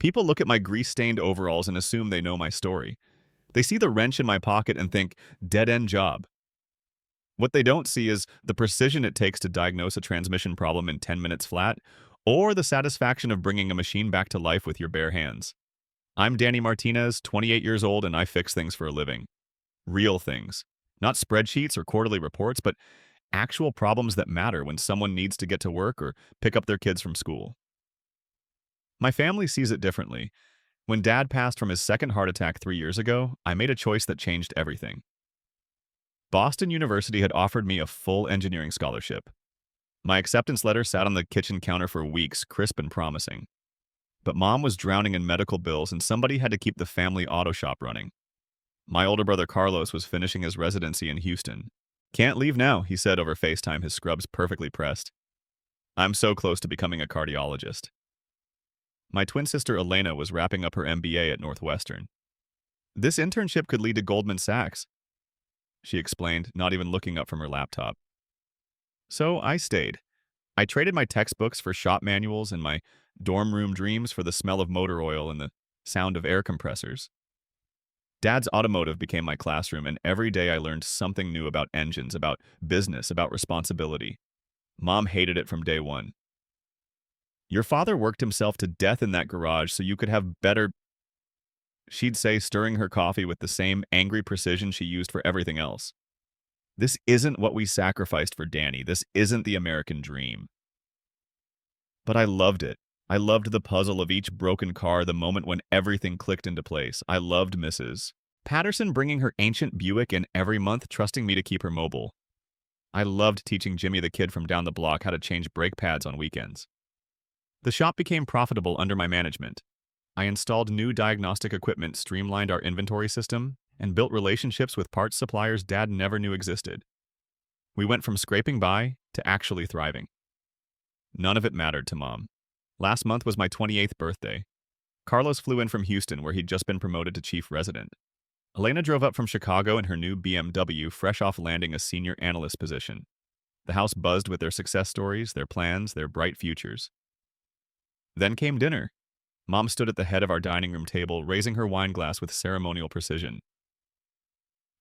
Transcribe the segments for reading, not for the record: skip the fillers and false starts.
People look at my grease-stained overalls and assume they know my story. They see the wrench in my pocket and think, dead-end job. What they don't see is the precision it takes to diagnose a transmission problem in 10 minutes flat, or the satisfaction of bringing a machine back to life with your bare hands. I'm Danny Martinez, 28 years old, and I fix things for a living. Real things. Not spreadsheets or quarterly reports, but actual problems that matter when someone needs to get to work or pick up their kids from school. My family sees it differently. When Dad passed from his second heart attack 3 years ago, I made a choice that changed everything. Boston University had offered me a full engineering scholarship. My acceptance letter sat on the kitchen counter for weeks, crisp and promising. But Mom was drowning in medical bills, and somebody had to keep the family auto shop running. My older brother Carlos was finishing his residency in Houston. "Can't leave now," he said over FaceTime, his scrubs perfectly pressed. I'm so close to becoming a cardiologist. My twin sister Elena was wrapping up her MBA at Northwestern. "This internship could lead to Goldman Sachs," she explained, not even looking up from her laptop. So I stayed. I traded my textbooks for shop manuals and my dorm room dreams for the smell of motor oil and the sound of air compressors. Dad's automotive became my classroom, and every day I learned something new about engines, about business, about responsibility. Mom hated it from day one. "Your father worked himself to death in that garage so you could have better," she'd say, stirring her coffee with the same angry precision she used for everything else. "This isn't what we sacrificed for Danny. This isn't the American dream." But I loved it. I loved the puzzle of each broken car, the moment when everything clicked into place. I loved Mrs. Patterson bringing her ancient Buick in every month, trusting me to keep her mobile. I loved teaching Jimmy, the kid from down the block, how to change brake pads on weekends. The shop became profitable under my management. I installed new diagnostic equipment, streamlined our inventory system, and built relationships with parts suppliers Dad never knew existed. We went from scraping by to actually thriving. None of it mattered to Mom. Last month was my 28th birthday. Carlos flew in from Houston, where he'd just been promoted to chief resident. Elena drove up from Chicago in her new BMW, fresh off landing a senior analyst position. The house buzzed with their success stories, their plans, their bright futures. Then came dinner. Mom stood at the head of our dining room table, raising her wine glass with ceremonial precision.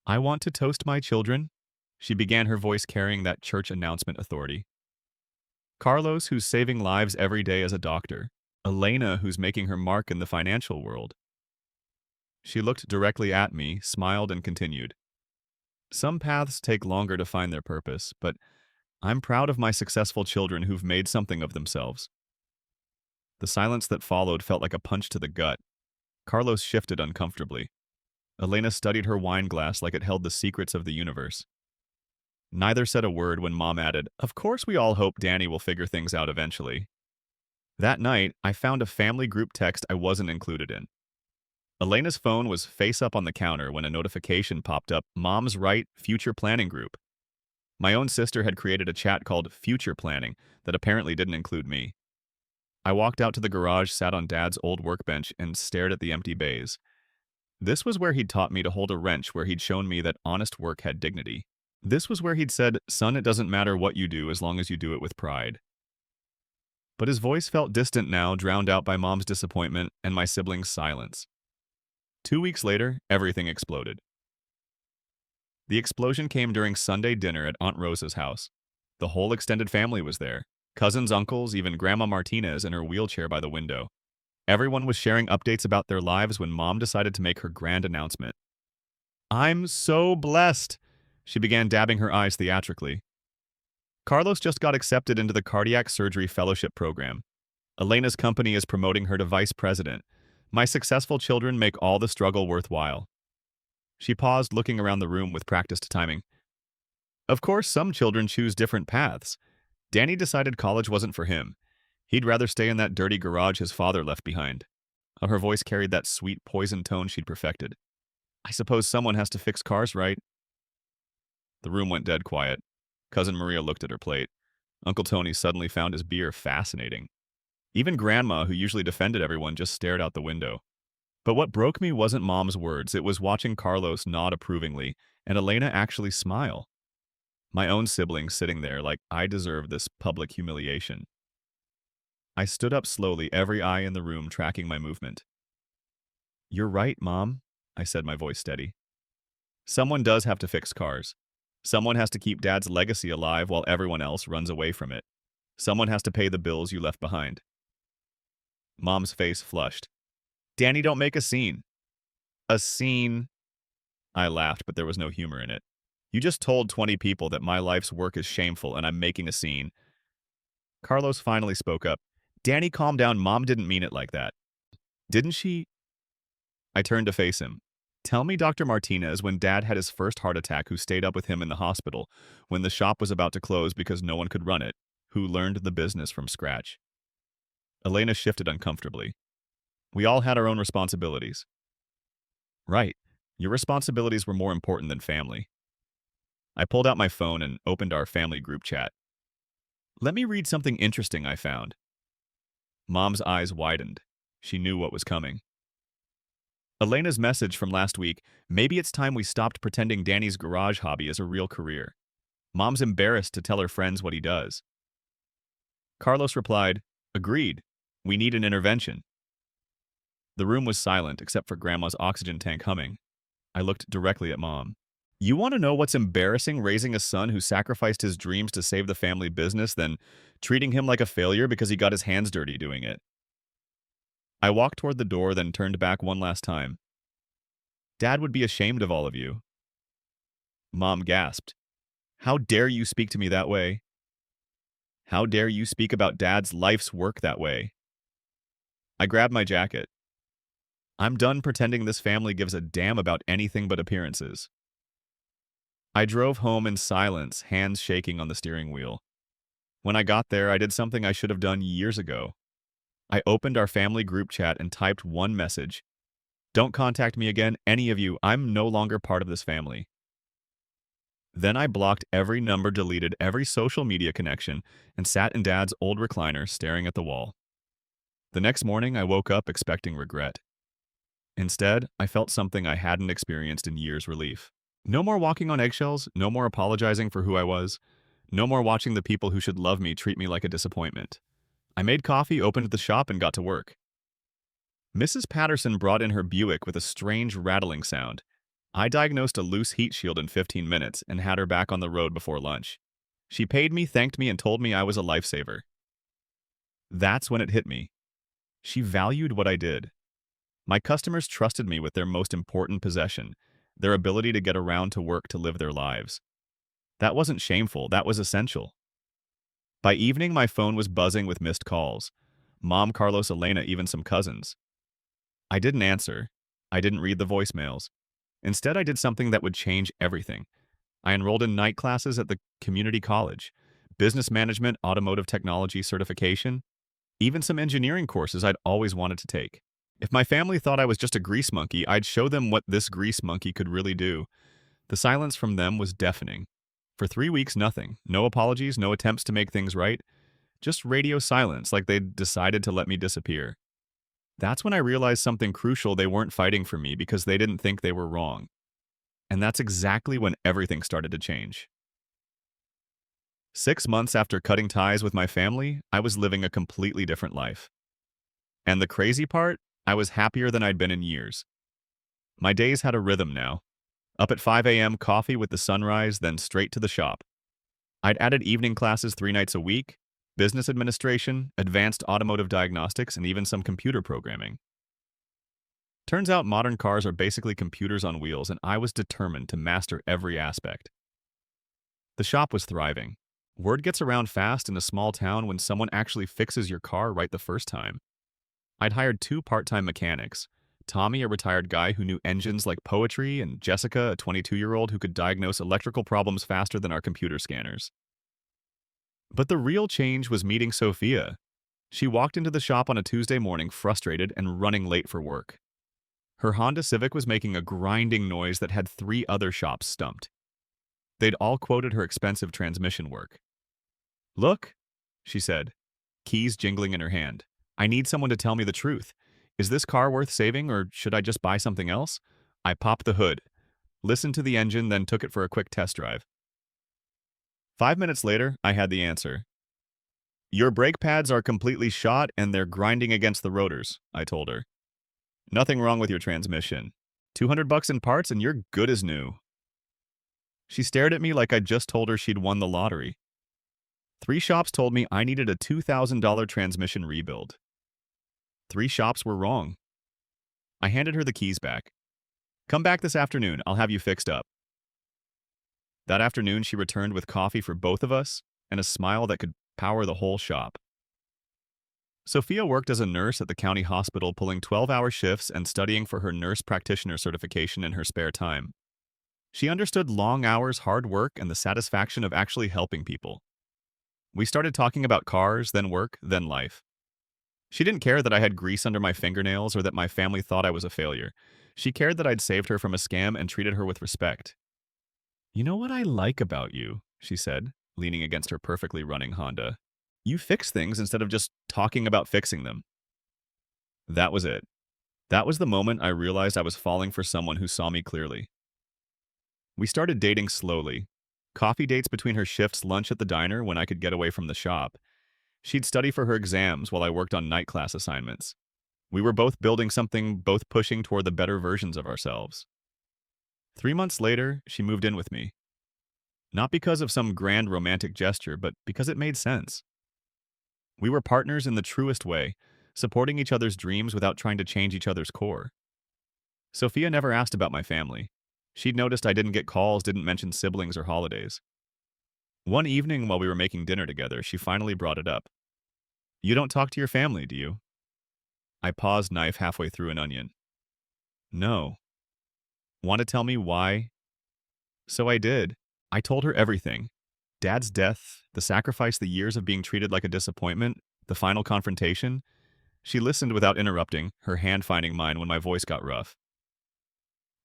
"I want to toast my children," she began, her voice carrying that church announcement authority. "Carlos, who's saving lives every day as a doctor. Elena, who's making her mark in the financial world." She looked directly at me, smiled, and continued. "Some paths take longer to find their purpose, but I'm proud of my successful children who've made something of themselves." The silence that followed felt like a punch to the gut. Carlos shifted uncomfortably. Elena studied her wine glass like it held the secrets of the universe. Neither said a word when Mom added, "Of course we all hope Danny will figure things out eventually." That night, I found a family group text I wasn't included in. Elena's phone was face up on the counter when a notification popped up, "Mom's Right Future Planning Group." My own sister had created a chat called Future Planning that apparently didn't include me. I walked out to the garage, sat on Dad's old workbench, and stared at the empty bays. This was where he'd taught me to hold a wrench, where he'd shown me that honest work had dignity. This was where he'd said, "Son, it doesn't matter what you do as long as you do it with pride." But his voice felt distant now, drowned out by Mom's disappointment and my siblings' silence. 2 weeks later, everything exploded. The explosion came during Sunday dinner at Aunt Rosa's house. The whole extended family was there. Cousins, uncles, even Grandma Martinez in her wheelchair by the window. Everyone was sharing updates about their lives when Mom decided to make her grand announcement. "I'm so blessed," she began, dabbing her eyes theatrically. "Carlos just got accepted into the Cardiac Surgery Fellowship Program. Elena's company is promoting her to vice president. My successful children make all the struggle worthwhile." She paused, looking around the room with practiced timing. "Of course, some children choose different paths. Danny decided college wasn't for him. He'd rather stay in that dirty garage his father left behind." Her voice carried that sweet poison tone she'd perfected. "I suppose someone has to fix cars, right?" The room went dead quiet. Cousin Maria looked at her plate. Uncle Tony suddenly found his beer fascinating. Even Grandma, who usually defended everyone, just stared out the window. But what broke me wasn't Mom's words. It was watching Carlos nod approvingly and Elena actually smile. My own siblings sitting there like I deserved this public humiliation. I stood up slowly, every eye in the room tracking my movement. "You're right, Mom," I said, my voice steady. "Someone does have to fix cars. Someone has to keep Dad's legacy alive while everyone else runs away from it. Someone has to pay the bills you left behind." Mom's face flushed. "Danny, don't make a scene." "A scene?" I laughed, but there was no humor in it. "You just told 20 people that my life's work is shameful and I'm making a scene." Carlos finally spoke up. "Danny, calm down. Mom didn't mean it like that." "Didn't she?" I turned to face him. "Tell me, Dr. Martinez, when Dad had his first heart attack, who stayed up with him in the hospital, when the shop was about to close because no one could run it, who learned the business from scratch?" Elena shifted uncomfortably. "We all had our own responsibilities." "Right. Your responsibilities were more important than family." I pulled out my phone and opened our family group chat. "Let me read something interesting I found." Mom's eyes widened. She knew what was coming. "Elena's message from last week, maybe it's time we stopped pretending Danny's garage hobby is a real career. Mom's embarrassed to tell her friends what he does." Carlos replied, "Agreed. We need an intervention." The room was silent except for Grandma's oxygen tank humming. I looked directly at Mom. "You want to know what's embarrassing, raising a son who sacrificed his dreams to save the family business, then treating him like a failure because he got his hands dirty doing it?" I walked toward the door, then turned back one last time. "Dad would be ashamed of all of you." Mom gasped. "How dare you speak to me that way? How dare you speak about Dad's life's work that way?" I grabbed my jacket. "I'm done pretending this family gives a damn about anything but appearances." I drove home in silence, hands shaking on the steering wheel. When I got there, I did something I should have done years ago. I opened our family group chat and typed one message. "Don't contact me again, any of you. I'm no longer part of this family." Then I blocked every number, deleted every social media connection, and sat in Dad's old recliner staring at the wall. The next morning, I woke up expecting regret. Instead, I felt something I hadn't experienced in years: relief. No more walking on eggshells, no more apologizing for who I was, no more watching the people who should love me treat me like a disappointment. I made coffee, opened the shop, and got to work. Mrs. Patterson brought in her Buick with a strange rattling sound. I diagnosed a loose heat shield in 15 minutes and had her back on the road before lunch. She paid me, thanked me, and told me I was a lifesaver. That's when it hit me. She valued what I did. My customers trusted me with their most important possession, their ability to get around to work to live their lives. That wasn't shameful, that was essential. By evening, my phone was buzzing with missed calls. Mom, Carlos, Elena, even some cousins. I didn't answer. I didn't read the voicemails. Instead, I did something that would change everything. I enrolled in night classes at the community college, business management, automotive technology certification, even some engineering courses I'd always wanted to take. If my family thought I was just a grease monkey, I'd show them what this grease monkey could really do. The silence from them was deafening. For 3 weeks, nothing. No apologies, no attempts to make things right. Just radio silence, like they'd decided to let me disappear. That's when I realized something crucial: they weren't fighting for me because they didn't think they were wrong. And that's exactly when everything started to change. 6 months after cutting ties with my family, I was living a completely different life. And the crazy part? I was happier than I'd been in years. My days had a rhythm now. Up at 5 a.m., coffee with the sunrise, then straight to the shop. I'd added evening classes 3 nights a week, business administration, advanced automotive diagnostics, and even some computer programming. Turns out modern cars are basically computers on wheels, and I was determined to master every aspect. The shop was thriving. Word gets around fast in a small town when someone actually fixes your car right the first time. I'd hired 2 part-time mechanics, Tommy, a retired guy who knew engines like poetry, and Jessica, a 22-year-old who could diagnose electrical problems faster than our computer scanners. But the real change was meeting Sophia. She walked into the shop on a Tuesday morning, frustrated and running late for work. Her Honda Civic was making a grinding noise that had 3 other shops stumped. They'd all quoted her expensive transmission work. "Look," she said, keys jingling in her hand. "I need someone to tell me the truth. Is this car worth saving, or should I just buy something else?" I popped the hood, listened to the engine, then took it for a quick test drive. 5 minutes later, I had the answer. Your brake pads are completely shot and they're grinding against the rotors, I told her. Nothing wrong with your transmission. 200 bucks in parts and you're good as new. She stared at me like I'd just told her she'd won the lottery. 3 shops told me I needed a $2,000 transmission rebuild. 3 shops were wrong. I handed her the keys back. Come back this afternoon, I'll have you fixed up. That afternoon, she returned with coffee for both of us and a smile that could power the whole shop. Sophia worked as a nurse at the county hospital, pulling 12-hour shifts and studying for her nurse practitioner certification in her spare time. She understood long hours, hard work, and the satisfaction of actually helping people. We started talking about cars, then work, then life. She didn't care that I had grease under my fingernails or that my family thought I was a failure. She cared that I'd saved her from a scam and treated her with respect. You know what I like about you, she said, leaning against her perfectly running Honda. You fix things instead of just talking about fixing them. That was it. That was the moment I realized I was falling for someone who saw me clearly. We started dating slowly. Coffee dates between her shifts, lunch at the diner when I could get away from the shop. She'd study for her exams while I worked on night class assignments. We were both building something, both pushing toward the better versions of ourselves. 3 months later, she moved in with me. Not because of some grand romantic gesture, but because it made sense. We were partners in the truest way, supporting each other's dreams without trying to change each other's core. Sophia never asked about my family. She'd noticed I didn't get calls, didn't mention siblings or holidays. One evening while we were making dinner together, she finally brought it up. You don't talk to your family, do you? I paused, knife halfway through an onion. No. Want to tell me why? So I did. I told her everything. Dad's death, the sacrifice, the years of being treated like a disappointment, the final confrontation. She listened without interrupting, her hand finding mine when my voice got rough.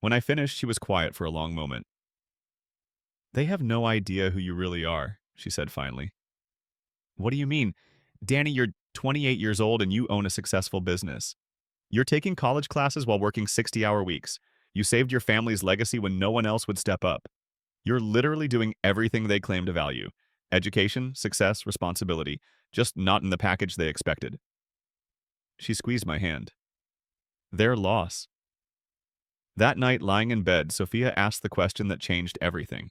When I finished, she was quiet for a long moment. They have no idea who you really are, she said finally. What do you mean? Danny, you're 28 years old and you own a successful business. You're taking college classes while working 60-hour weeks. You saved your family's legacy when no one else would step up. You're literally doing everything they claim to value. Education, success, responsibility, just not in the package they expected. She squeezed my hand. Their loss. That night, lying in bed, Sophia asked the question that changed everything.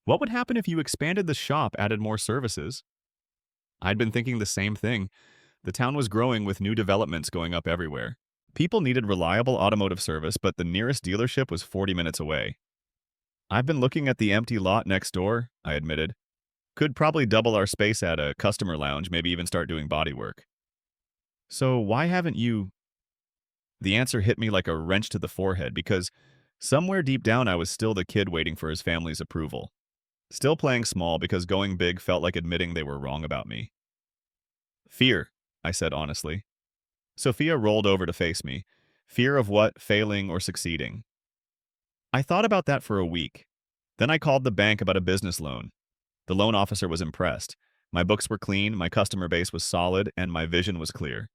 What would happen if you expanded the shop, added more services? I'd been thinking the same thing. The town was growing with new developments going up everywhere. People needed reliable automotive service, but the nearest dealership was 40 minutes away. I've been looking at the empty lot next door, I admitted. Could probably double our space at a customer lounge, maybe even start doing bodywork. So why haven't you? The answer hit me like a wrench to the forehead because somewhere deep down I was still the kid waiting for his family's approval. Still playing small because going big felt like admitting they were wrong about me. Fear, I said honestly. Sophia rolled over to face me. Fear of what? Failing or succeeding? I thought about that for a week. Then I called the bank about a business loan. The loan officer was impressed. My books were clean, my customer base was solid, and my vision was clear.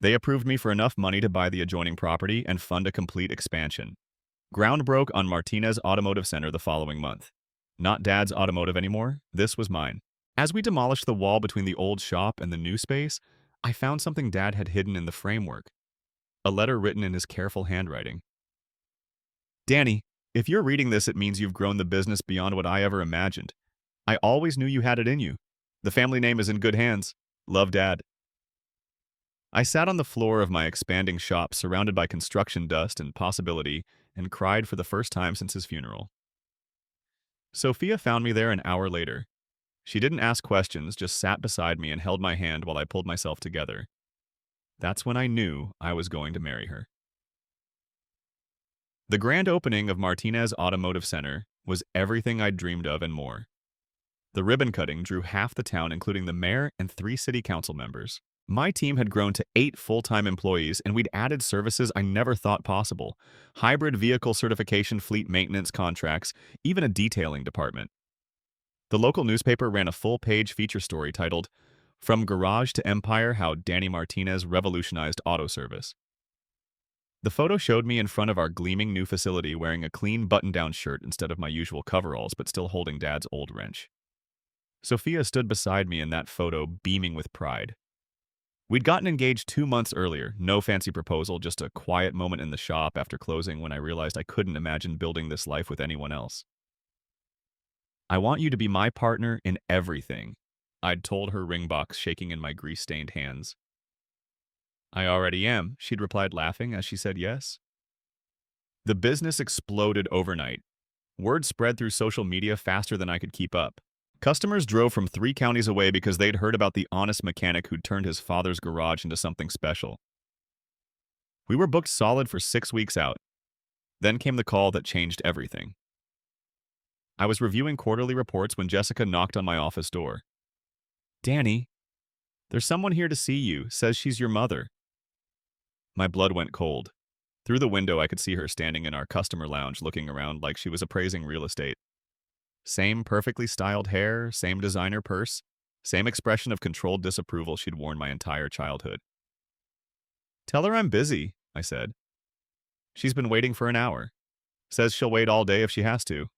They approved me for enough money to buy the adjoining property and fund a complete expansion. Ground broke on Martinez Automotive Center the following month. Not Dad's automotive anymore, this was mine. As we demolished the wall between the old shop and the new space, I found something Dad had hidden in the framework. A letter written in his careful handwriting. Danny, if you're reading this, it means you've grown the business beyond what I ever imagined. I always knew you had it in you. The family name is in good hands. Love, Dad. I sat on the floor of my expanding shop surrounded by construction dust and possibility and cried for the first time since his funeral. Sophia found me there an hour later. She didn't ask questions, just sat beside me and held my hand while I pulled myself together. That's when I knew I was going to marry her. The grand opening of Martinez Automotive Center was everything I'd dreamed of and more. The ribbon cutting drew half the town, including the mayor and 3 city council members. My team had grown to 8 full-time employees, and we'd added services I never thought possible. Hybrid vehicle certification, fleet maintenance contracts, even a detailing department. The local newspaper ran a full-page feature story titled, From Garage to Empire, How Danny Martinez Revolutionized Auto Service. The photo showed me in front of our gleaming new facility wearing a clean button-down shirt instead of my usual coveralls, but still holding Dad's old wrench. Sophia stood beside me in that photo, beaming with pride. We'd gotten engaged 2 months earlier, no fancy proposal, just a quiet moment in the shop after closing when I realized I couldn't imagine building this life with anyone else. I want you to be my partner in everything, I'd told her, ring box shaking in my grease-stained hands. I already am, she'd replied, laughing as she said yes. The business exploded overnight. Word spread through social media faster than I could keep up. Customers drove from 3 counties away because they'd heard about the honest mechanic who'd turned his father's garage into something special. We were booked solid for 6 weeks out. Then came the call that changed everything. I was reviewing quarterly reports when Jessica knocked on my office door. "Danny, there's someone here to see you, says she's your mother." My blood went cold. Through the window, I could see her standing in our customer lounge looking around like she was appraising real estate. Same perfectly styled hair, same designer purse, same expression of controlled disapproval she'd worn my entire childhood. "Tell her I'm busy," I said. "She's been waiting for an hour. Says she'll wait all day if she has to."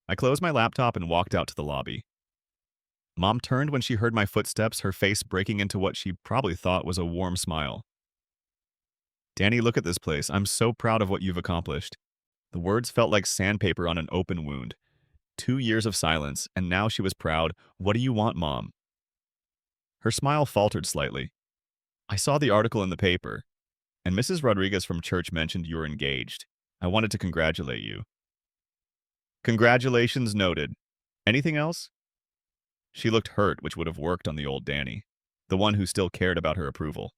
I closed my laptop and walked out to the lobby. Mom turned when she heard my footsteps, her face breaking into what she probably thought was a warm smile. "Danny, look at this place. I'm so proud of what you've accomplished." The words felt like sandpaper on an open wound. 2 years of silence, and now she was proud. "What do you want, Mom?" Her smile faltered slightly. "I saw the article in the paper, and Mrs. Rodriguez from church mentioned you were engaged. I wanted to congratulate you." "Congratulations noted. Anything else?" She looked hurt, which would have worked on the old Danny, the one who still cared about her approval.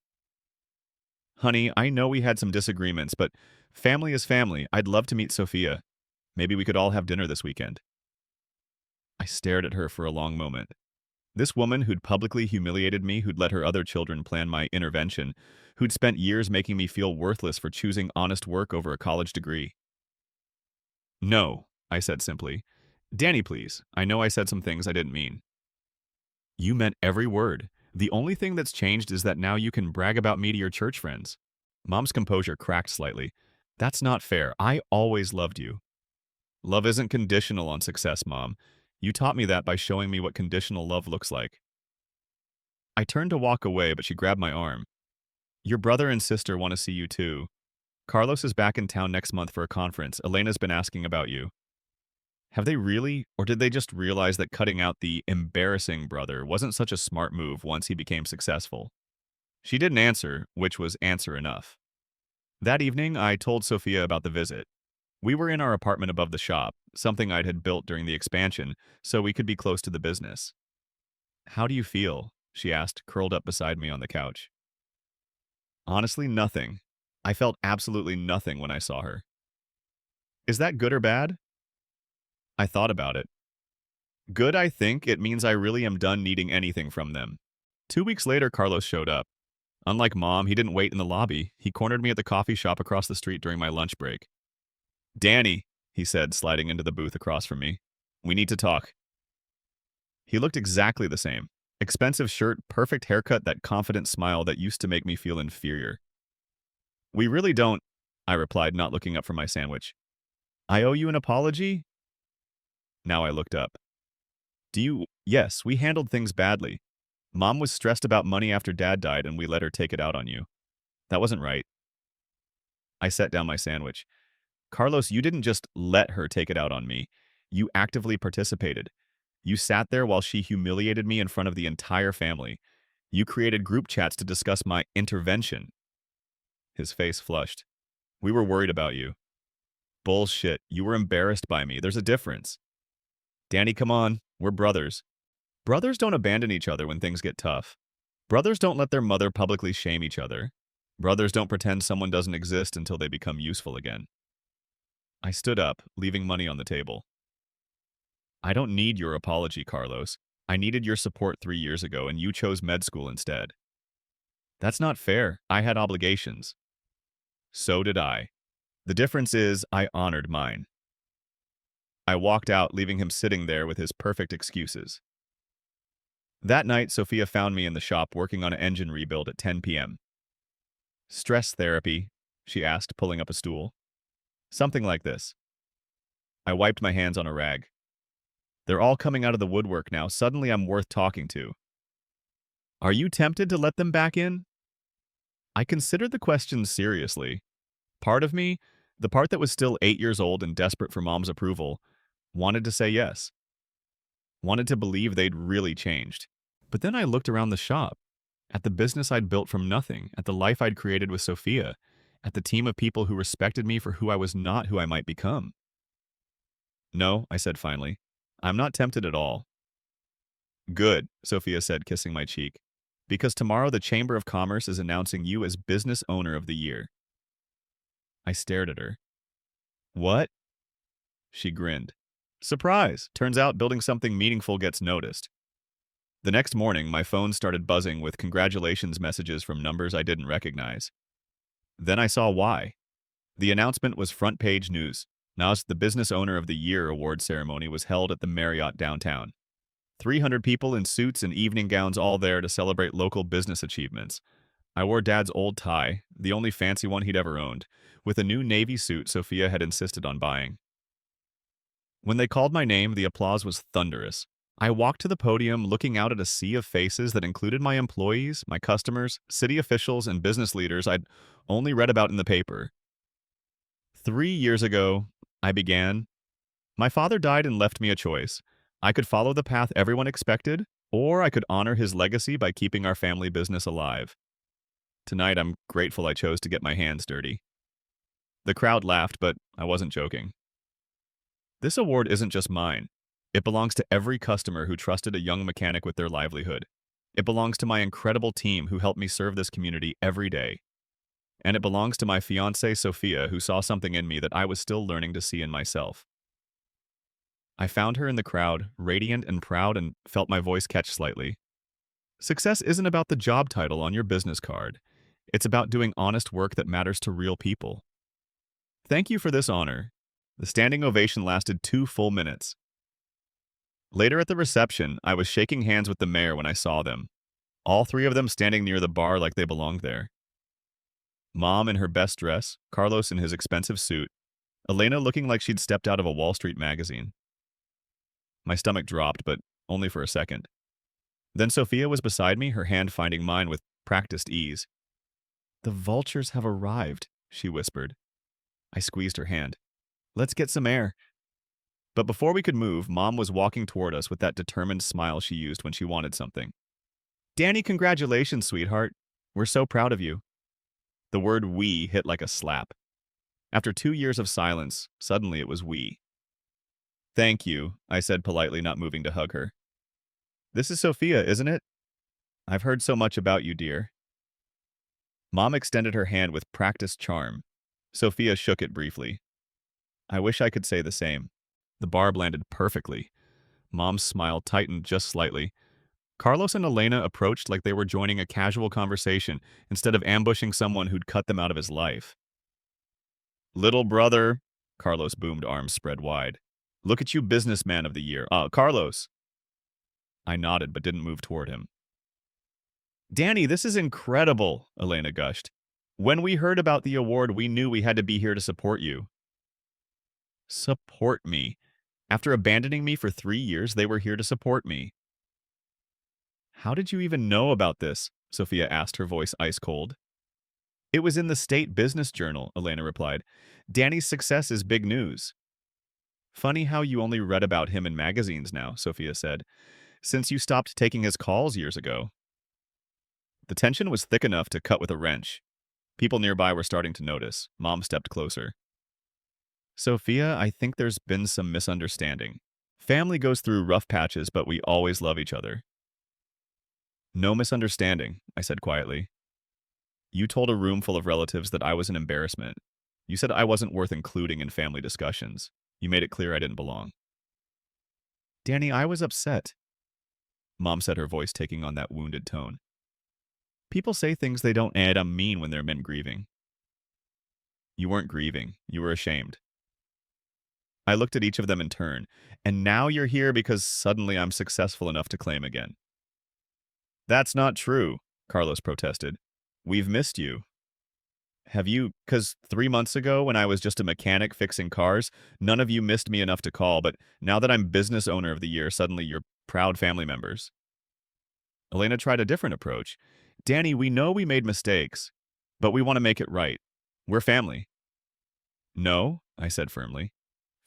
"Honey, I know we had some disagreements, but family is family. I'd love to meet Sophia. Maybe we could all have dinner this weekend." I stared at her for a long moment. This woman who'd publicly humiliated me, who'd let her other children plan my intervention, who'd spent years making me feel worthless for choosing honest work over a college degree. "No," I said simply. "Danny, please. I know I said some things I didn't mean." "You meant every word. The only thing that's changed is that now you can brag about me to your church friends." Mom's composure cracked slightly. "That's not fair. I always loved you." "Love isn't conditional on success, Mom. You taught me that by showing me what conditional love looks like." I turned to walk away, but she grabbed my arm. "Your brother and sister want to see you too. Carlos is back in town next month for a conference. Elena's been asking about you." Have they really, or did they just realize that cutting out the embarrassing brother wasn't such a smart move once he became successful? She didn't answer, which was answer enough. That evening, I told Sophia about the visit. We were in our apartment above the shop, something I'd had built during the expansion, so we could be close to the business. "How do you feel?" she asked, curled up beside me on the couch. Honestly, nothing. I felt absolutely nothing when I saw her. Is that good or bad? I thought about it. Good, I think. It means I really am done needing anything from them. 2 weeks later, Carlos showed up. Unlike Mom, he didn't wait in the lobby. He cornered me at the coffee shop across the street during my lunch break. "Danny," he said, sliding into the booth across from me. "We need to talk." He looked exactly the same. Expensive shirt, perfect haircut, that confident smile that used to make me feel inferior. "We really don't," I replied, not looking up from my sandwich. "I owe you an apology?" Now I looked up. "Do you—" "Yes, we handled things badly. Mom was stressed about money after Dad died, and we let her take it out on you. That wasn't right." I set down my sandwich. "Carlos, you didn't just let her take it out on me. You actively participated. You sat there while she humiliated me in front of the entire family. You created group chats to discuss my intervention." His face flushed. "We were worried about you." "Bullshit. You were embarrassed by me. There's a difference." "Danny, come on. We're brothers. Brothers don't abandon each other when things get tough. Brothers don't let their mother publicly shame each other. Brothers don't pretend someone doesn't exist until they become useful again." I stood up, leaving money on the table. "I don't need your apology, Carlos. I needed your support 3 years ago, and you chose med school instead." "That's not fair. I had obligations." "So did I. The difference is I honored mine." I walked out, leaving him sitting there with his perfect excuses. That night, Sophia found me in the shop working on an engine rebuild at 10 p.m. "Stress therapy?" she asked, pulling up a stool. "Something like this." I wiped my hands on a rag. They're all coming out of the woodwork now. Suddenly I'm worth talking to. Are you tempted to let them back in? I considered the question seriously. Part of me, the part that was still 8 years old and desperate for mom's approval, wanted to say yes, wanted to believe they'd really changed. But then I looked around the shop, at the business I'd built from nothing, at the life I'd created with Sophia, at the team of people who respected me for who I was, not who I might become. No, I said finally. I'm not tempted at all. Good, Sophia said, kissing my cheek. Because tomorrow the Chamber of Commerce is announcing you as Business Owner of the Year. I stared at her. What? She grinned. Surprise! Turns out building something meaningful gets noticed. The next morning, my phone started buzzing with congratulations messages from numbers I didn't recognize. Then I saw why. The announcement was front-page news. Nas, the Business Owner of the Year award ceremony was held at the Marriott downtown. 300 people in suits and evening gowns, all there to celebrate local business achievements. I wore Dad's old tie, the only fancy one he'd ever owned, with a new navy suit Sophia had insisted on buying. When they called my name, the applause was thunderous. I walked to the podium looking out at a sea of faces that included my employees, my customers, city officials, and business leaders I'd only read about in the paper. 3 years ago, I began. My father died and left me a choice. I could follow the path everyone expected, or I could honor his legacy by keeping our family business alive. Tonight, I'm grateful I chose to get my hands dirty. The crowd laughed, but I wasn't joking. This award isn't just mine. It belongs to every customer who trusted a young mechanic with their livelihood. It belongs to my incredible team who helped me serve this community every day. And it belongs to my fiancée, Sophia, who saw something in me that I was still learning to see in myself. I found her in the crowd, radiant and proud, and felt my voice catch slightly. Success isn't about the job title on your business card. It's about doing honest work that matters to real people. Thank you for this honor. The standing ovation lasted 2 full minutes. Later at the reception, I was shaking hands with the mayor when I saw them, all 3 of them standing near the bar like they belonged there. Mom in her best dress, Carlos in his expensive suit, Elena looking like she'd stepped out of a Wall Street magazine. My stomach dropped, but only for a second. Then Sophia was beside me, her hand finding mine with practiced ease. "The vultures have arrived," she whispered. I squeezed her hand. "Let's get some air." But before we could move, Mom was walking toward us with that determined smile she used when she wanted something. "Danny, congratulations, sweetheart. We're so proud of you." The word "we" hit like a slap. After 2 years of silence, suddenly it was we. "Thank you," I said politely, not moving to hug her. "This is Sophia, isn't it? I've heard so much about you, dear." Mom extended her hand with practiced charm. Sophia shook it briefly. I wish I could say the same. The barb landed perfectly. Mom's smile tightened just slightly. Carlos and Elena approached like they were joining a casual conversation instead of ambushing someone who'd cut them out of his life. "Little brother," Carlos boomed, arms spread wide. "Look at you, businessman of the year. Carlos." I nodded but didn't move toward him. "Danny, this is incredible," Elena gushed. "When we heard about the award, we knew we had to be here to support you." Support me. After abandoning me for 3 years, they were here to support me. "How did you even know about this?" Sophia asked, her voice ice cold. "It was in the State Business Journal," Elena replied. "Danny's success is big news." "Funny how you only read about him in magazines now," Sophia said, "since you stopped taking his calls years ago." The tension was thick enough to cut with a wrench. People nearby were starting to notice. Mom stepped closer. "Sophia, I think there's been some misunderstanding. Family goes through rough patches, but we always love each other." "No misunderstanding," I said quietly. "You told a room full of relatives that I was an embarrassment. You said I wasn't worth including in family discussions. You made it clear I didn't belong." "Danny, I was upset." Mom said, her voice taking on that wounded tone. "People say things they don't and I'm mean when they're men grieving." "You weren't grieving. You were ashamed." I looked at each of them in turn. "And now you're here because suddenly I'm successful enough to claim again." "That's not true," Carlos protested. "We've missed you." Because 3 months ago, when I was just a mechanic fixing cars, none of you missed me enough to call, but now that I'm business owner of the year, suddenly you're proud family members. Elena tried a different approach. Danny, we know we made mistakes, but we want to make it right. We're family. No, I said firmly.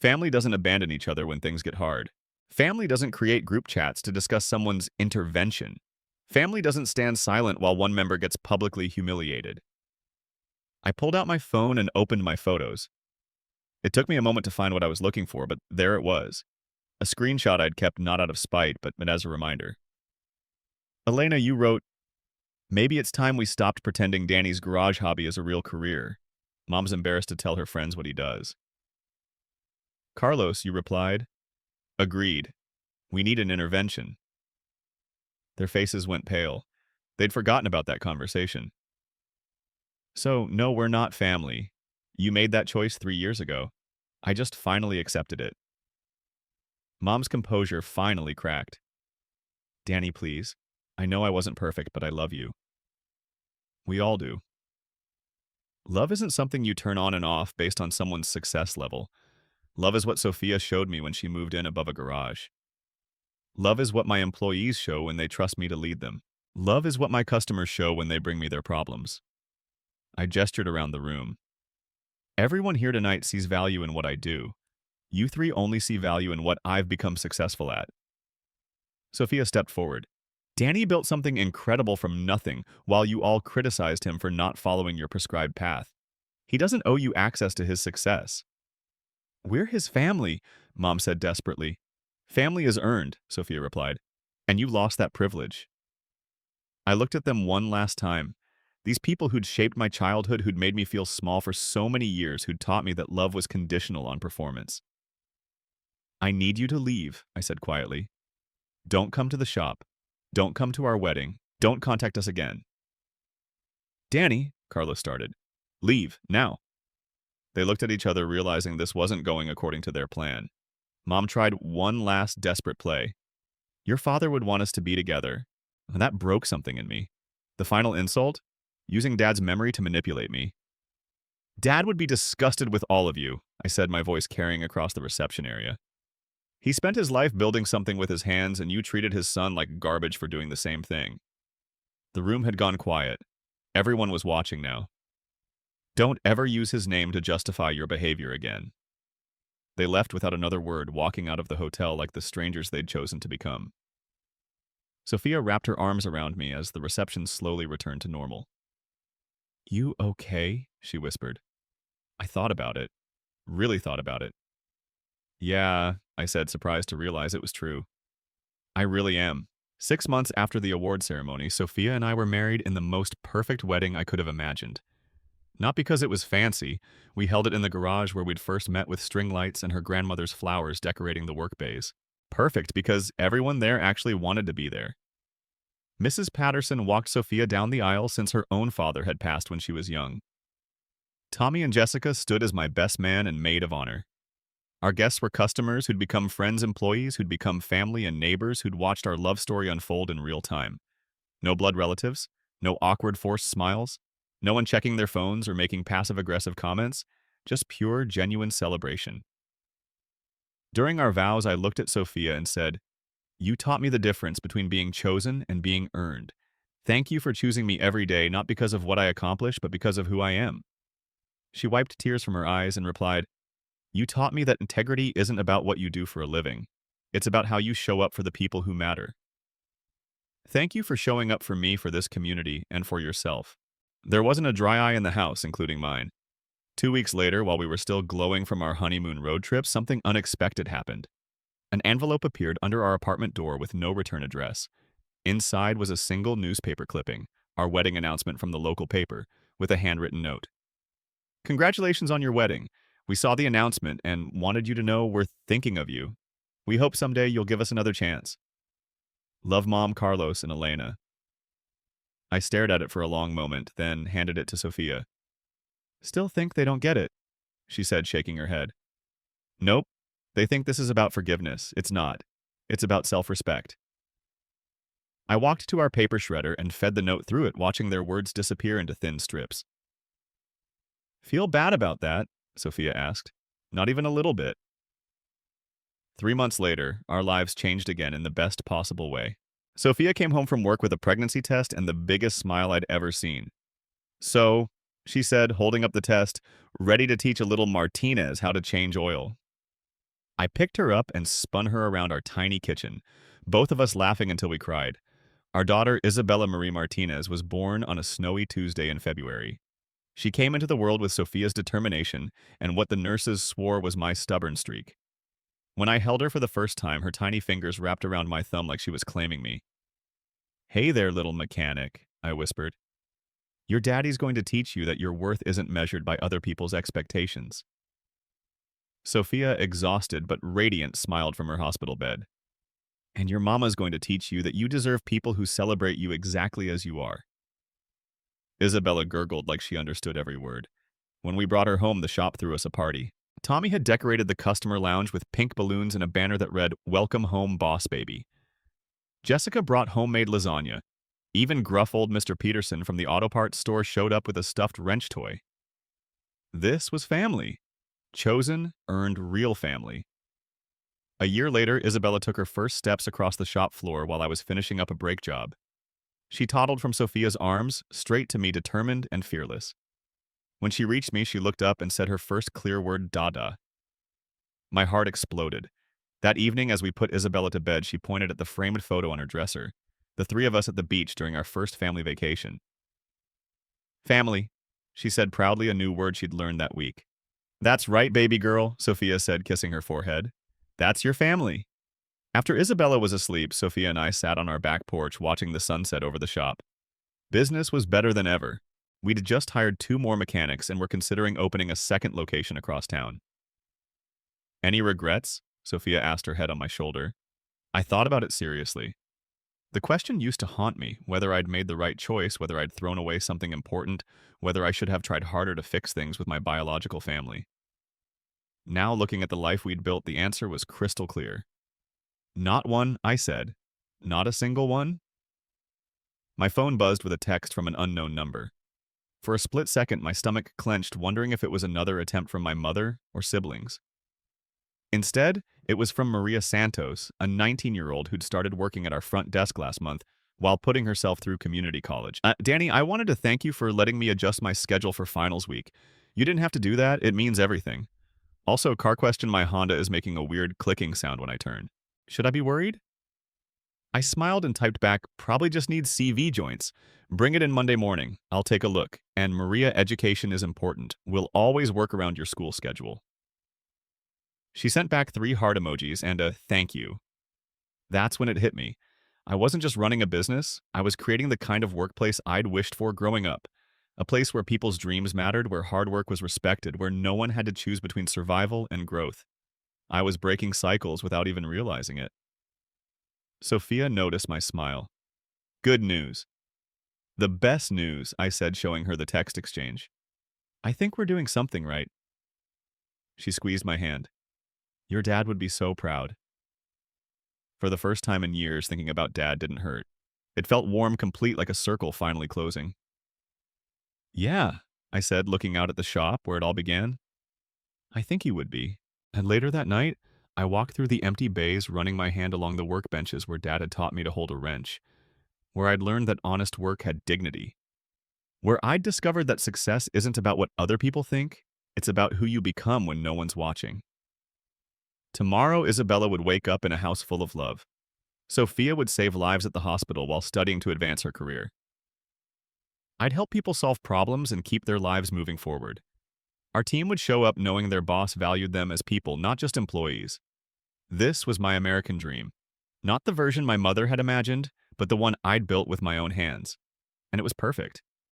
Family doesn't abandon each other when things get hard. Family doesn't create group chats to discuss someone's intervention. Family doesn't stand silent while one member gets publicly humiliated. I pulled out my phone and opened my photos. It took me a moment to find what I was looking for, but there it was. A screenshot I'd kept not out of spite, but as a reminder. Elena, you wrote, maybe it's time we stopped pretending Danny's garage hobby is a real career. Mom's embarrassed to tell her friends what he does. Carlos, you replied, agreed. We need an intervention. Their faces went pale. They'd forgotten about that conversation. So, no, we're not family. You made that choice 3 years ago. I just finally accepted it. Mom's composure finally cracked. Danny, please. I know I wasn't perfect, but I love you. We all do. Love isn't something you turn on and off based on someone's success level. Love is what Sophia showed me when she moved in above a garage. Love is what my employees show when they trust me to lead them. Love is what my customers show when they bring me their problems. I gestured around the room. Everyone here tonight sees value in what I do. You three only see value in what I've become successful at. Sophia stepped forward. Danny built something incredible from nothing while you all criticized him for not following your prescribed path. He doesn't owe you access to his success. We're his family, Mom said desperately. Family is earned, Sophia replied, and you lost that privilege. I looked at them one last time. These people who'd shaped my childhood, who'd made me feel small for so many years, who'd taught me that love was conditional on performance. I need you to leave, I said quietly. Don't come to the shop. Don't come to our wedding. Don't contact us again. Danny, Carlos started. Leave, now. They looked at each other, realizing this wasn't going according to their plan. Mom tried one last desperate play. Your father would want us to be together. That broke something in me. The final insult? Using Dad's memory to manipulate me. Dad would be disgusted with all of you, I said, my voice carrying across the reception area. He spent his life building something with his hands, and you treated his son like garbage for doing the same thing. The room had gone quiet. Everyone was watching now. Don't ever use his name to justify your behavior again. They left without another word, walking out of the hotel like the strangers they'd chosen to become. Sophia wrapped her arms around me as the reception slowly returned to normal. You okay? She whispered. I thought about it. Really thought about it. Yeah, I said, surprised to realize it was true. I really am. 6 months after the award ceremony, Sophia and I were married in the most perfect wedding I could have imagined. Not because it was fancy. We held it in the garage where we'd first met, with string lights and her grandmother's flowers decorating the work bays. Perfect because everyone there actually wanted to be there. Mrs. Patterson walked Sophia down the aisle since her own father had passed when she was young. Tommy and Jessica stood as my best man and maid of honor. Our guests were customers who'd become friends, employees who'd become family, and neighbors who'd watched our love story unfold in real time. No blood relatives, no awkward forced smiles, no one checking their phones or making passive-aggressive comments, just pure, genuine celebration. During our vows, I looked at Sophia and said, You taught me the difference between being chosen and being earned. Thank you for choosing me every day, not because of what I accomplish, but because of who I am. She wiped tears from her eyes and replied, You taught me that integrity isn't about what you do for a living. It's about how you show up for the people who matter. Thank you for showing up for me, for this community, and for yourself. There wasn't a dry eye in the house, including mine. 2 weeks later, while we were still glowing from our honeymoon road trip, something unexpected happened. An envelope appeared under our apartment door with no return address. Inside was a single newspaper clipping, our wedding announcement from the local paper, with a handwritten note. Congratulations on your wedding. We saw the announcement and wanted you to know we're thinking of you. We hope someday you'll give us another chance. Love, Mom, Carlos, and Elena. I stared at it for a long moment, then handed it to Sophia. Still think they don't get it, she said, shaking her head. Nope. They think this is about forgiveness. It's not. It's about self-respect. I walked to our paper shredder and fed the note through it, watching their words disappear into thin strips. Feel bad about that? Sophia asked. Not even a little bit. 3 months later, our lives changed again in the best possible way. Sophia came home from work with a pregnancy test and the biggest smile I'd ever seen. So, she said, holding up the test, ready to teach a little Martinez how to change oil. I picked her up and spun her around our tiny kitchen, both of us laughing until we cried. Our daughter, Isabella Marie Martinez, was born on a snowy Tuesday in February. She came into the world with Sophia's determination and what the nurses swore was my stubborn streak. When I held her for the first time, her tiny fingers wrapped around my thumb like she was claiming me. "Hey there, little mechanic," I whispered. "Your daddy's going to teach you that your worth isn't measured by other people's expectations." Sophia, exhausted but radiant, smiled from her hospital bed. "And your mama's going to teach you that you deserve people who celebrate you exactly as you are." Isabella gurgled like she understood every word. When we brought her home, the shop threw us a party. Tommy had decorated the customer lounge with pink balloons and a banner that read, "Welcome home, boss baby." Jessica brought homemade lasagna. Even gruff old Mr. Peterson from the auto parts store showed up with a stuffed wrench toy. This was family. Chosen, earned, real family. A year later, Isabella took her first steps across the shop floor while I was finishing up a brake job. She toddled from Sophia's arms, straight to me, determined and fearless. When she reached me, she looked up and said her first clear word, "Dada." My heart exploded. That evening, as we put Isabella to bed, she pointed at the framed photo on her dresser, the three of us at the beach during our first family vacation. "Family," she said proudly, a new word she'd learned that week. "That's right, baby girl," Sophia said, kissing her forehead. "That's your family." After Isabella was asleep, Sophia and I sat on our back porch watching the sunset over the shop. Business was better than ever. We'd just hired 2 more mechanics and were considering opening a second location across town. "Any regrets?" Sophia asked, her head on my shoulder. I thought about it seriously. The question used to haunt me, whether I'd made the right choice, whether I'd thrown away something important, whether I should have tried harder to fix things with my biological family. Now, looking at the life we'd built, the answer was crystal clear. "Not one," I said. "Not a single one?" My phone buzzed with a text from an unknown number. For a split second, my stomach clenched, wondering if it was another attempt from my mother or siblings. Instead, it was from Maria Santos, a 19-year-old who'd started working at our front desk last month while putting herself through community college. "Danny, I wanted to thank you for letting me adjust my schedule for finals week. You didn't have to do that. It means everything. Also, car question, my Honda is making a weird clicking sound when I turn. Should I be worried?" I smiled and typed back, "Probably just needs CV joints. Bring it in Monday morning. I'll take a look. And Maria, education is important. We'll always work around your school schedule." She sent back 3 heart emojis and a "thank you." That's when it hit me. I wasn't just running a business, I was creating the kind of workplace I'd wished for growing up. A place where people's dreams mattered, where hard work was respected, where no one had to choose between survival and growth. I was breaking cycles without even realizing it. Sophia noticed my smile. "Good news." "The best news," I said, showing her the text exchange. "I think we're doing something right." She squeezed my hand. "Your dad would be so proud." For the first time in years, thinking about Dad didn't hurt. It felt warm, complete, like a circle finally closing. "Yeah," I said, looking out at the shop where it all began. "I think he would be." And later that night, I walked through the empty bays, running my hand along the workbenches where Dad had taught me to hold a wrench, where I'd learned that honest work had dignity, where I'd discovered that success isn't about what other people think, it's about who you become when no one's watching. Tomorrow, Isabella would wake up in a house full of love. Sophia would save lives at the hospital while studying to advance her career. I'd help people solve problems and keep their lives moving forward. Our team would show up knowing their boss valued them as people, not just employees. This was my American dream. Not the version my mother had imagined, but the one I'd built with my own hands. And it was perfect.